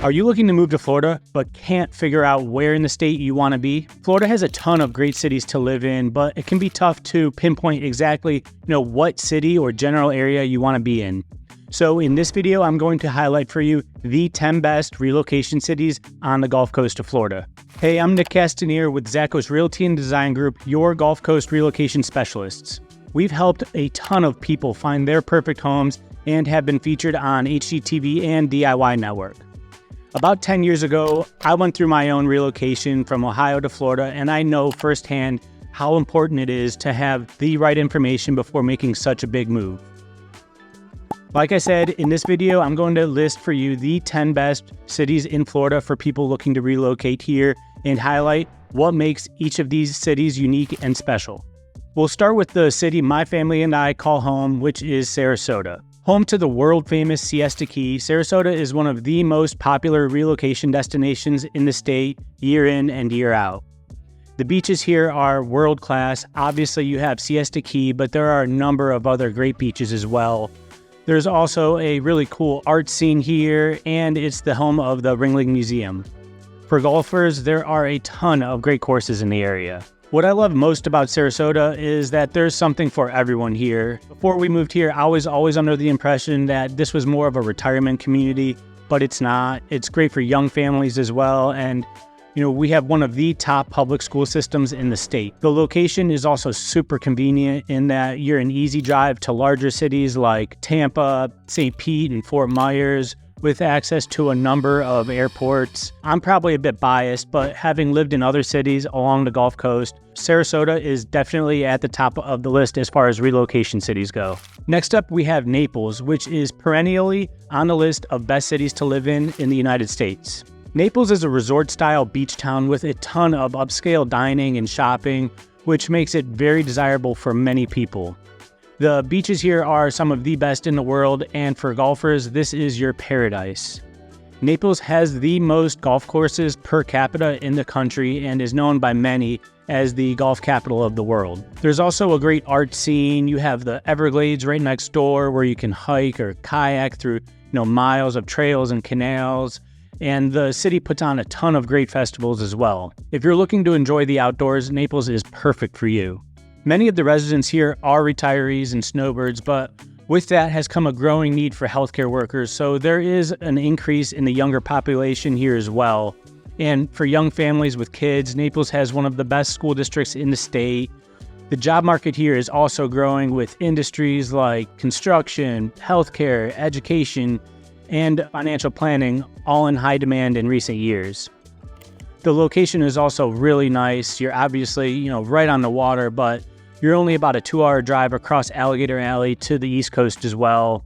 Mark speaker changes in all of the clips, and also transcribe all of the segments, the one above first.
Speaker 1: Are you looking to move to Florida but can't figure out where in the state you want to be? Florida has a ton of great cities to live in, but it can be tough to pinpoint exactly, what city or general area you want to be in. So in this video, I'm going to highlight for you the 10 best relocation cities on the Gulf Coast of Florida. Hey, I'm Nick Castanier with Zackos Realty and Design Group, your Gulf Coast relocation specialists. We've helped a ton of people find their perfect homes and have been featured on HGTV and DIY Network. About 10 years ago, I went through my own relocation from Ohio to Florida, and I know firsthand how important it is to have the right information before making such a big move. Like I said, in this video, I'm going to list for you the 10 best cities in Florida for people looking to relocate here and highlight what makes each of these cities unique and special. We'll start with the city my family and I call home, which is Sarasota. Home to the world-famous Siesta Key, Sarasota is one of the most popular relocation destinations in the state year in and year out. The beaches here are world-class. Obviously, you have Siesta Key, but there are a number of other great beaches as well. There's also a really cool art scene here, and it's the home of the Ringling Museum. For golfers, there are a ton of great courses in the area. What I love most about Sarasota is that there's something for everyone here. Before we moved here, I was always under the impression that this was more of a retirement community, but it's not. It's great for young families as well, and we have one of the top public school systems in the state. The location is also super convenient in that you're an easy drive to larger cities like Tampa, St. Pete, and Fort Myers, with access to a number of airports. I'm probably a bit biased, but having lived in other cities along the Gulf Coast, Sarasota is definitely at the top of the list as far as relocation cities go. Next up, we have Naples, which is perennially on the list of best cities to live in the United States. Naples is a resort-style beach town with a ton of upscale dining and shopping, which makes it very desirable for many people. The beaches here are some of the best in the world, and for golfers, this is your paradise. Naples has the most golf courses per capita in the country and is known by many as the golf capital of the world. There's also a great art scene. You have the Everglades right next door where you can hike or kayak through miles of trails and canals. And the city puts on a ton of great festivals as well. If you're looking to enjoy the outdoors, Naples is perfect for you. Many of the residents here are retirees and snowbirds, but with that has come a growing need for healthcare workers, so there is an increase in the younger population here as well. And for young families with kids, Naples has one of the best school districts in the state. The job market here is also growing with industries like construction, healthcare, education, and financial planning, all in high demand in recent years. The location is also really nice. You're obviously, right on the water, but you're only about a 2-hour drive across Alligator Alley to the East Coast as well.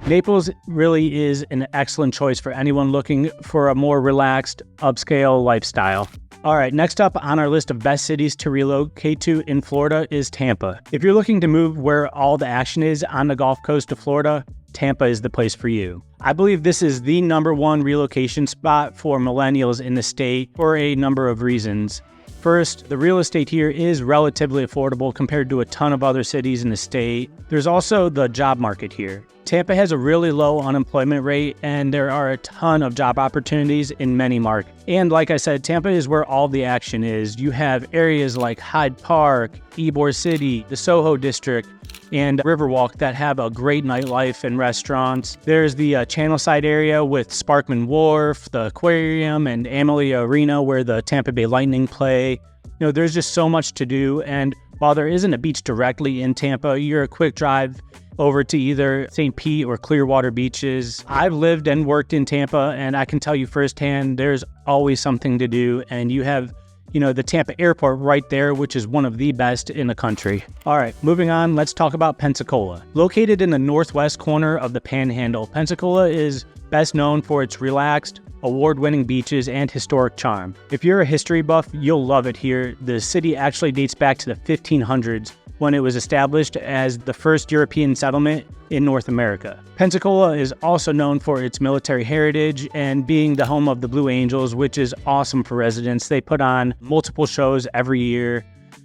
Speaker 1: Naples really is an excellent choice for anyone looking for a more relaxed, upscale lifestyle. All right, next up on our list of best cities to relocate to in Florida is Tampa. If you're looking to move where all the action is on the Gulf Coast of Florida, Tampa is the place for you. I believe this is the #1 relocation spot for millennials in the state for a number of reasons. First, the real estate here is relatively affordable compared to a ton of other cities in the state. There's also the job market here. Tampa has a really low unemployment rate, and there are a ton of job opportunities in many markets. And like I said, Tampa is where all the action is. You have areas like Hyde Park, Ybor City, the Soho District, and Riverwalk that have a great nightlife and restaurants. There's the Channelside area with Sparkman Wharf, the Aquarium, and Amalie Arena where the Tampa Bay Lightning play. There's just so much to do, and while there isn't a beach directly in Tampa, you're a quick drive over to either St. Pete or Clearwater beaches. I've lived and worked in Tampa, and I can tell you firsthand, there's always something to do, and you have the Tampa airport right there, which is one of the best in the country. All right, moving on, let's talk about Pensacola. Located in the northwest corner of the Panhandle, Pensacola is best known for its relaxed, award-winning beaches and historic charm. If you're a history buff, you'll love it here. The city actually dates back to the 1500s, when it was established as the first European settlement in North America. Pensacola is also known for its military heritage and being the home of the Blue Angels, which is awesome for residents. They put on multiple shows every year.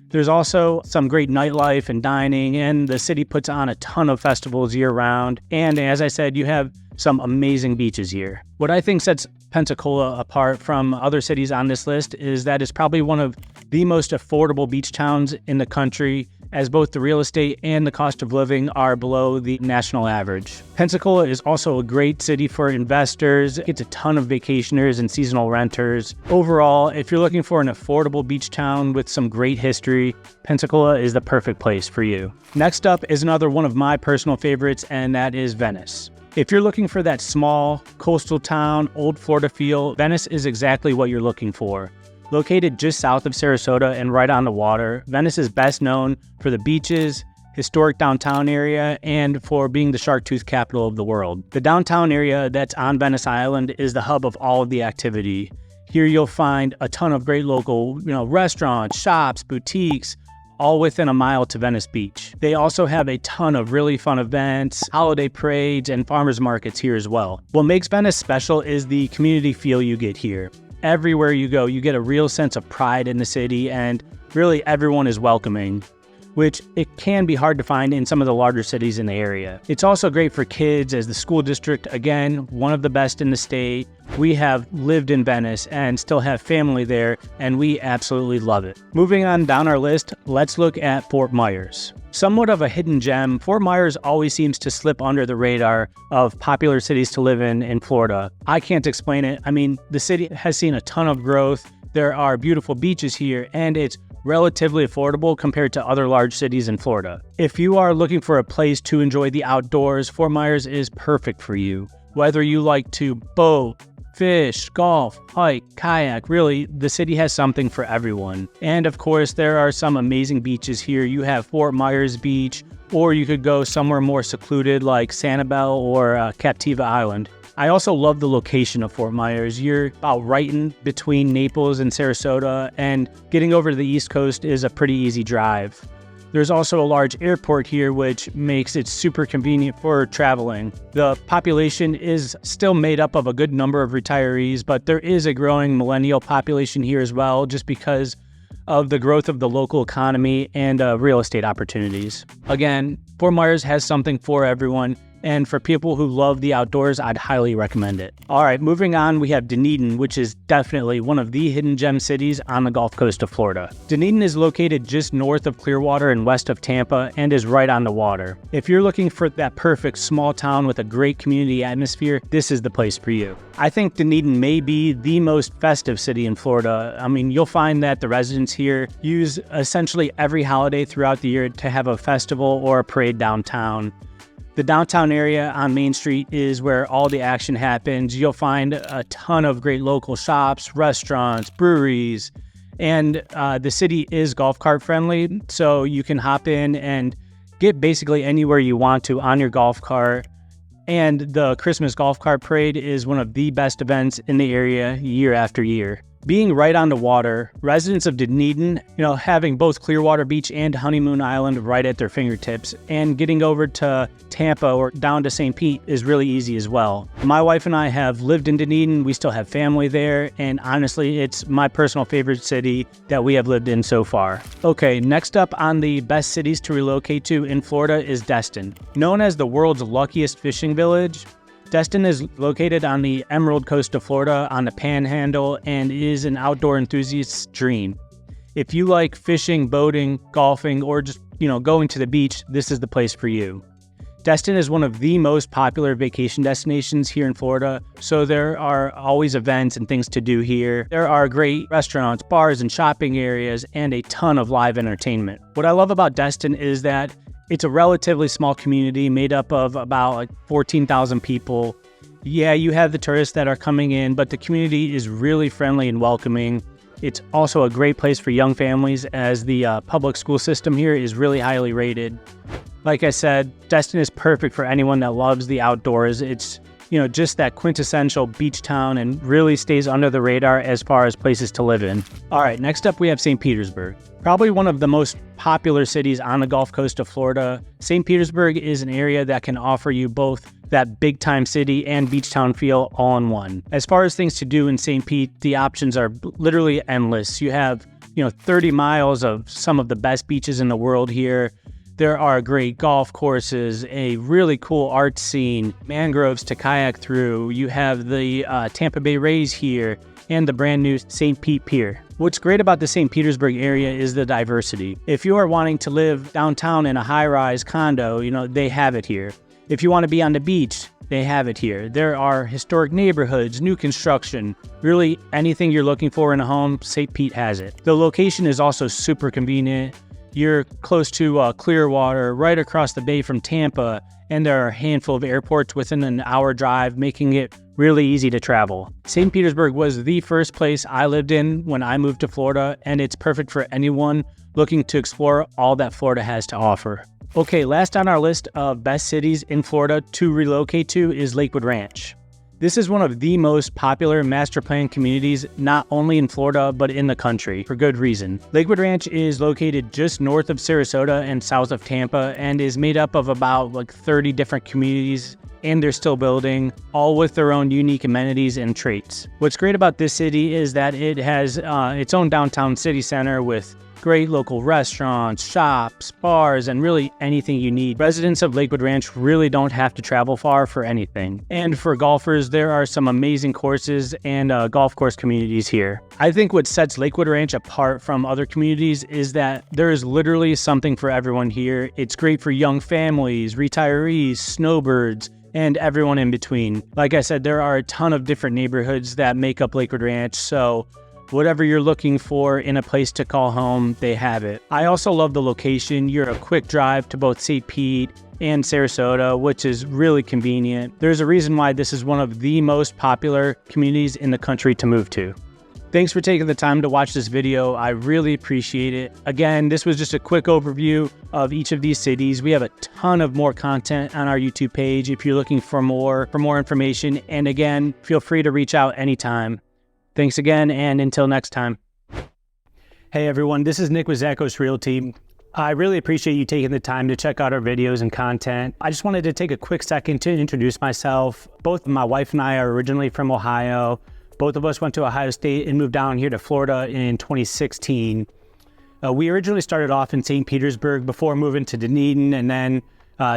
Speaker 1: There's also some great nightlife and dining, and the city puts on a ton of festivals year-round. And as I said, you have some amazing beaches here. What I think sets Pensacola apart from other cities on this list is that it's probably one of the most affordable beach towns in the country, as both the real estate and the cost of living are below the national average. Pensacola is also a great city for investors. It's a ton of vacationers and seasonal renters. Overall, if you're looking for an affordable beach town with some great history, Pensacola is the perfect place for you. Next up is another one of my personal favorites, and that is Venice. If you're looking for that small, coastal town, old Florida feel, Venice is exactly what you're looking for. Located just south of Sarasota and right on the water, Venice is best known for the beaches, historic downtown area, and for being the shark tooth capital of the world. The downtown area that's on Venice Island is the hub of all of the activity. Here you'll find a ton of great local, restaurants, shops, boutiques, all within a mile to Venice Beach. They also have a ton of really fun events, holiday parades, and farmers markets here as well. What makes Venice special is the community feel you get here. Everywhere you go, you get a real sense of pride in the city, and really everyone is welcoming, which it can be hard to find in some of the larger cities in the area. It's also great for kids, as the school district, again, one of the best in the state. We have lived in Venice and still have family there, and we absolutely love it. Moving on down our list, let's look at Fort Myers. Somewhat of a hidden gem, Fort Myers always seems to slip under the radar of popular cities to live in Florida. I can't explain it. I mean, the city has seen a ton of growth. There are beautiful beaches here, and it's relatively affordable compared to other large cities in Florida. If you are looking for a place to enjoy the outdoors, Fort Myers is perfect for you. Whether you like to boat, fish, golf, hike, kayak, really, the city has something for everyone. And of course, there are some amazing beaches here. You have Fort Myers Beach, or you could go somewhere more secluded like Sanibel or Captiva Island. I also love the location of Fort Myers. You're about right in between Naples and Sarasota, and getting over to the East Coast is a pretty easy drive. There's also a large airport here, which makes it super convenient for traveling. The population is still made up of a good number of retirees, but there is a growing millennial population here as well, just because of the growth of the local economy and real estate opportunities. Again, Fort Myers has something for everyone, and for people who love the outdoors, I'd highly recommend it. All right, moving on, we have Dunedin, which is definitely one of the hidden gem cities on the Gulf Coast of Florida. Dunedin is located just north of Clearwater and west of Tampa and is right on the water. If you're looking for that perfect small town with a great community atmosphere, this is the place for you. I think Dunedin may be the most festive city in Florida. I mean, you'll find that the residents here use essentially every holiday throughout the year to have a festival or a parade downtown. The downtown area on Main Street is where all the action happens. You'll find a ton of great local shops, restaurants, breweries, and the city is golf cart friendly, so you can hop in and get basically anywhere you want to on your golf cart. And the Christmas Golf Cart Parade is one of the best events in the area year after year. Being right on the water, residents of Dunedin, having both Clearwater Beach and Honeymoon Island right at their fingertips, and getting over to Tampa or down to St. Pete is really easy as well. My wife and I have lived in Dunedin. We still have family there, and honestly, it's my personal favorite city that we have lived in so far. Okay, next up on the best cities to relocate to in Florida is Destin. Known as the world's luckiest fishing village, Destin is located on the Emerald Coast of Florida on the Panhandle and is an outdoor enthusiast's dream. If you like fishing, boating, golfing, or just, going to the beach, this is the place for you. Destin is one of the most popular vacation destinations here in Florida, so there are always events and things to do here. There are great restaurants, bars, and shopping areas, and a ton of live entertainment. What I love about Destin is that it's a relatively small community made up of about 14,000 people. Yeah, you have the tourists that are coming in, but the community is really friendly and welcoming. It's also a great place for young families, as the public school system here is really highly rated. Like I said, Destin is perfect for anyone that loves the outdoors. It's just that quintessential beach town and really stays under the radar as far as places to live in. All right, next up we have St. Petersburg. Probably one of the most popular cities on the Gulf Coast of Florida. St. Petersburg is an area that can offer you both that big time city and beach town feel all in one. As far as things to do in St. Pete, the options are literally endless. You have 30 miles of some of the best beaches in the world here. There are great golf courses, a really cool art scene, mangroves to kayak through. You have the Tampa Bay Rays here and the brand new St. Pete Pier. What's great about the St. Petersburg area is the diversity. If you are wanting to live downtown in a high-rise condo, they have it here. If you want to be on the beach, they have it here. There are historic neighborhoods, new construction, really anything you're looking for in a home, St. Pete has it. The location is also super convenient. You're close to Clearwater, right across the bay from Tampa, and there are a handful of airports within an hour drive, making it really easy to travel. St. Petersburg was the first place I lived in when I moved to Florida, and it's perfect for anyone looking to explore all that Florida has to offer. Okay, last on our list of best cities in Florida to relocate to is Lakewood Ranch. This is one of the most popular master plan communities, not only in Florida, but in the country, for good reason. Lakewood Ranch is located just north of Sarasota and south of Tampa, and is made up of about 30 different communities, and they're still building, all with their own unique amenities and traits. What's great about this city is that it has its own downtown city center with great local restaurants, shops, bars, and really anything you need. Residents of Lakewood Ranch really don't have to travel far for anything. And for golfers, there are some amazing courses and golf course communities here. I think what sets Lakewood Ranch apart from other communities is that there is literally something for everyone here. It's great for young families, retirees, snowbirds, and everyone in between. Like I said, there are a ton of different neighborhoods that make up Lakewood Ranch, so whatever you're looking for in a place to call home, they have it. I also love the location. You're a quick drive to both St. Pete and Sarasota, which is really convenient. There's a reason why this is one of the most popular communities in the country to move to. Thanks for taking the time to watch this video. I really appreciate it. Again, this was just a quick overview of each of these cities. We have a ton of more content on our YouTube page if you're looking for more information. And again, feel free to reach out anytime. Thanks again, and until next time. Hey everyone, this is Nick with Zakos Realty. I really appreciate you taking the time to check out our videos and content. I just wanted to take a quick second to introduce myself. Both my wife and I are originally from Ohio. Both of us went to Ohio State and moved down here to Florida in 2016. We originally started off in St. Petersburg before moving to Dunedin, and then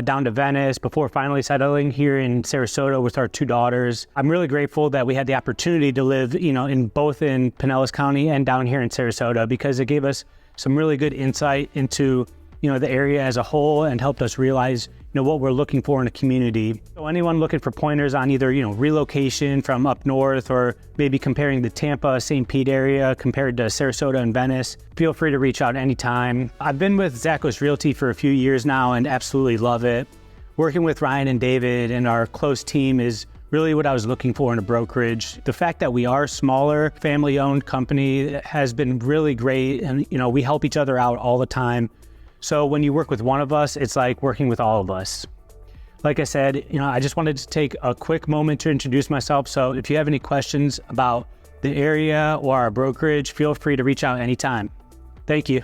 Speaker 1: down to Venice before finally settling here in Sarasota with our 2 daughters. I'm really grateful that we had the opportunity to live, in both in Pinellas County and down here in Sarasota, because it gave us some really good insight into, the area as a whole, and helped us realize, what we're looking for in a community. So anyone looking for pointers on either, relocation from up north, or maybe comparing the Tampa, St. Pete area compared to Sarasota and Venice, feel free to reach out anytime. I've been with Zakos Realty for a few years now and absolutely love it. Working with Ryan and David and our close team is really what I was looking for in a brokerage. The fact that we are a smaller, family-owned company has been really great, and we help each other out all the time. So when you work with one of us, it's like working with all of us. Like I said, I just wanted to take a quick moment to introduce myself. So if you have any questions about the area or our brokerage, feel free to reach out anytime. Thank you.